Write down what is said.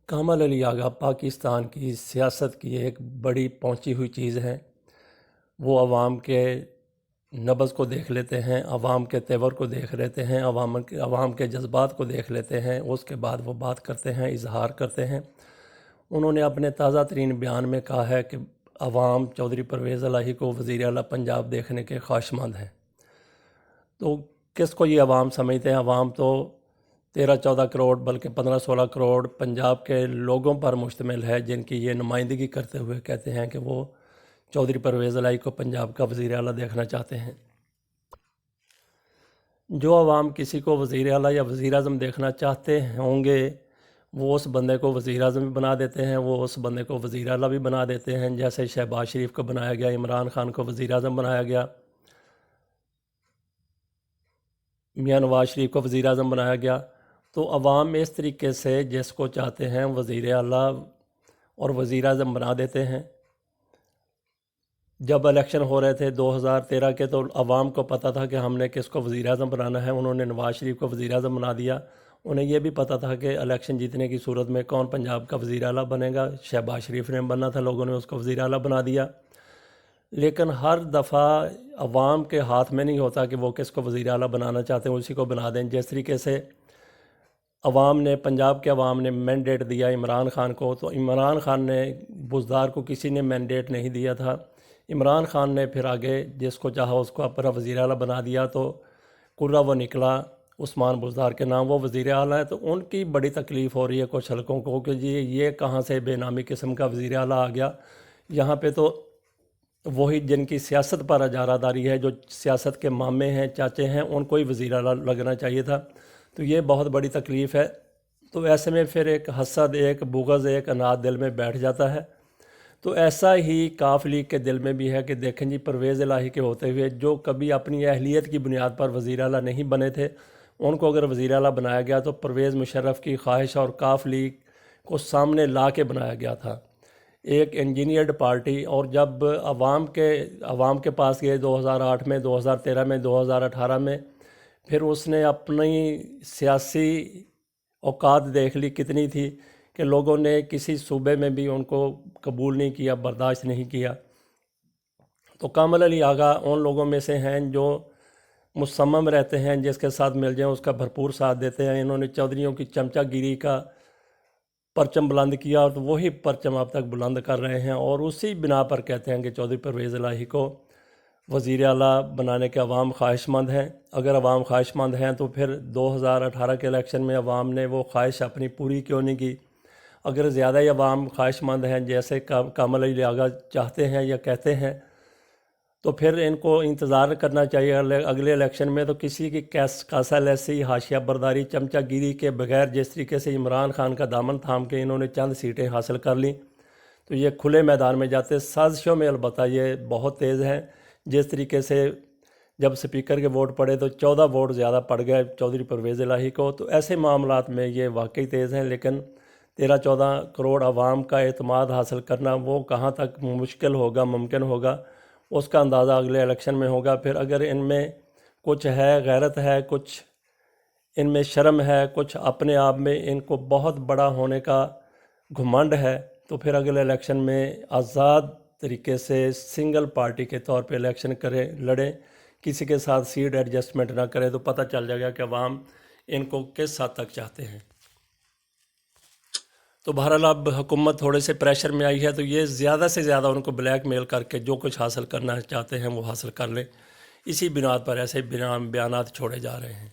کامل علی آغا پاکستان کی سیاست کی ایک بڑی پہنچی ہوئی چیز ہے۔ وہ عوام کے نبض کو دیکھ لیتے ہیں، عوام کے تیور کو دیکھ لیتے ہیں، عوام کے جذبات کو دیکھ لیتے ہیں، اس کے بعد وہ بات کرتے ہیں، اظہار کرتے ہیں۔ انہوں نے اپنے تازہ ترین بیان میں کہا ہے کہ عوام چودھری پرویز الہی کو وزیر اعلیٰ پنجاب دیکھنے کے خواہشمند ہیں۔ تو کس کو یہ عوام سمجھتے ہیں؟ عوام تو 13-14 کروڑ بلکہ 15-16 کروڑ پنجاب کے لوگوں پر مشتمل ہے، جن کی یہ نمائندگی کرتے ہوئے کہتے ہیں کہ وہ چودھری پرویز الہی کو پنجاب کا وزیر اعلیٰ دیکھنا چاہتے ہیں۔ جو عوام کسی کو وزیر اعلیٰ یا وزیر اعظم دیکھنا چاہتے ہوں گے، وہ اس بندے کو وزیر اعظم بھی بنا دیتے ہیں، وہ اس بندے کو وزیر اعلیٰ بھی بنا دیتے ہیں۔ جیسے شہباز شریف کو بنایا گیا، عمران خان کو وزیر اعظم بنایا گیا، میاں نواز شریف کو وزیر اعظم بنایا گیا۔ تو عوام اس طریقے سے جس کو چاہتے ہیں وزیر اعلیٰ اور وزیر اعظم بنا دیتے ہیں۔ جب الیکشن ہو رہے تھے 2013 کے، تو عوام کو پتہ تھا کہ ہم نے کس کو وزیر اعظم بنانا ہے، انہوں نے نواز شریف کو وزیر اعظم بنا دیا۔ انہیں یہ بھی پتہ تھا کہ الیکشن جیتنے کی صورت میں کون پنجاب کا وزیر اعلیٰ بنے گا۔ شہباز شریف نے بننا تھا، لوگوں نے اس کو وزیر اعلیٰ بنا دیا۔ لیکن ہر دفعہ عوام کے ہاتھ میں نہیں ہوتا کہ وہ کس کو وزیر اعلیٰ بنانا چاہتے ہیں اسی کو بنا دیں۔ جس طریقے سے عوام نے، پنجاب کے عوام نے مینڈیٹ دیا عمران خان کو، تو عمران خان نے، بزدار کو کسی نے مینڈیٹ نہیں دیا تھا۔ عمران خان نے پھر آگے جس کو چاہا اس کو اپنا وزیر اعلیٰ بنا دیا، تو کرہ وہ نکلا عثمان بزدار کے نام، وہ وزیر اعلیٰ ہے۔ تو ان کی بڑی تکلیف ہو رہی ہے کچھ حلقوں کو کہ جی یہ کہاں سے بے نامی قسم کا وزیر اعلیٰ آ گیا۔ یہاں پہ تو وہی جن کی سیاست پر اجارہ داری ہے، جو سیاست کے مامے ہیں، چاچے ہیں، ان کو ہی وزیر اعلیٰ لگنا چاہیے تھا۔ تو یہ بہت بڑی تکلیف ہے۔ تو ایسے میں پھر ایک حسد، ایک بغض، ایک اناد دل میں بیٹھ جاتا ہے۔ تو ایسا ہی کاف لیگ کے دل میں بھی ہے کہ دیکھیں جی، پرویز الہی کے ہوتے ہوئے جو کبھی اپنی اہلیت کی بنیاد پر وزیر اعلیٰ نہیں بنے تھے، ان کو اگر وزیر اعلیٰ بنایا گیا تو پرویز مشرف کی خواہش اور کاف لیگ کو سامنے لا کے بنایا گیا تھا، ایک انجینئرڈ پارٹی۔ اور جب عوام کے پاس گئے 2008 میں، 2013 میں، 2018 میں، پھر اس نے اپنی سیاسی اوقات دیکھ لی کتنی تھی کہ لوگوں نے کسی صوبے میں بھی ان کو قبول نہیں کیا، برداشت نہیں کیا۔ تو کامل علی آغا ان لوگوں میں سے ہیں جو مصمم رہتے ہیں، جس کے ساتھ مل جائیں اس کا بھرپور ساتھ دیتے ہیں۔ انہوں نے چودھریوں کی چمچہ گیری کا پرچم بلند کیا، اور وہی پرچم اب تک بلند کر رہے ہیں، اور اسی بنا پر کہتے ہیں کہ چودھری پرویز الہی کو وزیر اعلیٰ بنانے کے عوام خواہش مند ہیں۔ اگر عوام خواہش مند ہیں تو پھر 2018 کے الیکشن میں عوام نے وہ خواہش اپنی پوری کیوں نہیں کی؟ اگر زیادہ ہی عوام خواہش مند ہیں جیسے کامل علی آغا چاہتے ہیں یا کہتے ہیں، تو پھر ان کو انتظار کرنا چاہیے اگلے الیکشن میں۔ تو کسی کی کاسا لیسی، حاشیہ برداری، چمچہ گیری کے بغیر جس طریقے سے عمران خان کا دامن تھام کے انہوں نے چند سیٹیں حاصل کر لیں، تو یہ کھلے میدان میں جاتے۔ سازشوں میں البتہ یہ بہت تیز ہیں۔ جس طریقے سے جب سپیکر کے ووٹ پڑے تو 14 ووٹ زیادہ پڑ گئے چودھری پرویز الہی کو، تو ایسے معاملات میں یہ واقعی تیز ہیں۔ لیکن 13-14 کروڑ عوام کا اعتماد حاصل کرنا وہ کہاں تک مشکل ہوگا، ممکن ہوگا، اس کا اندازہ اگلے الیکشن میں ہوگا۔ پھر اگر ان میں کچھ ہے، غیرت ہے، کچھ ان میں شرم ہے، کچھ اپنے آپ میں ان کو بہت بڑا ہونے کا گھمنڈ ہے، تو پھر اگلے الیکشن میں آزاد طریقے سے سنگل پارٹی کے طور پہ الیکشن لڑیں، کسی کے ساتھ سیٹ ایڈجسٹمنٹ نہ کریں، تو پتہ چل جائے گا کہ عوام ان کو کس حد تک چاہتے ہیں۔ تو بہرحال اب حکومت تھوڑے سے پریشر میں آئی ہے، تو یہ زیادہ سے زیادہ ان کو بلیک میل کر کے جو کچھ حاصل کرنا چاہتے ہیں وہ حاصل کر لیں۔ اسی بنیاد پر ایسے بیانات چھوڑے جا رہے ہیں۔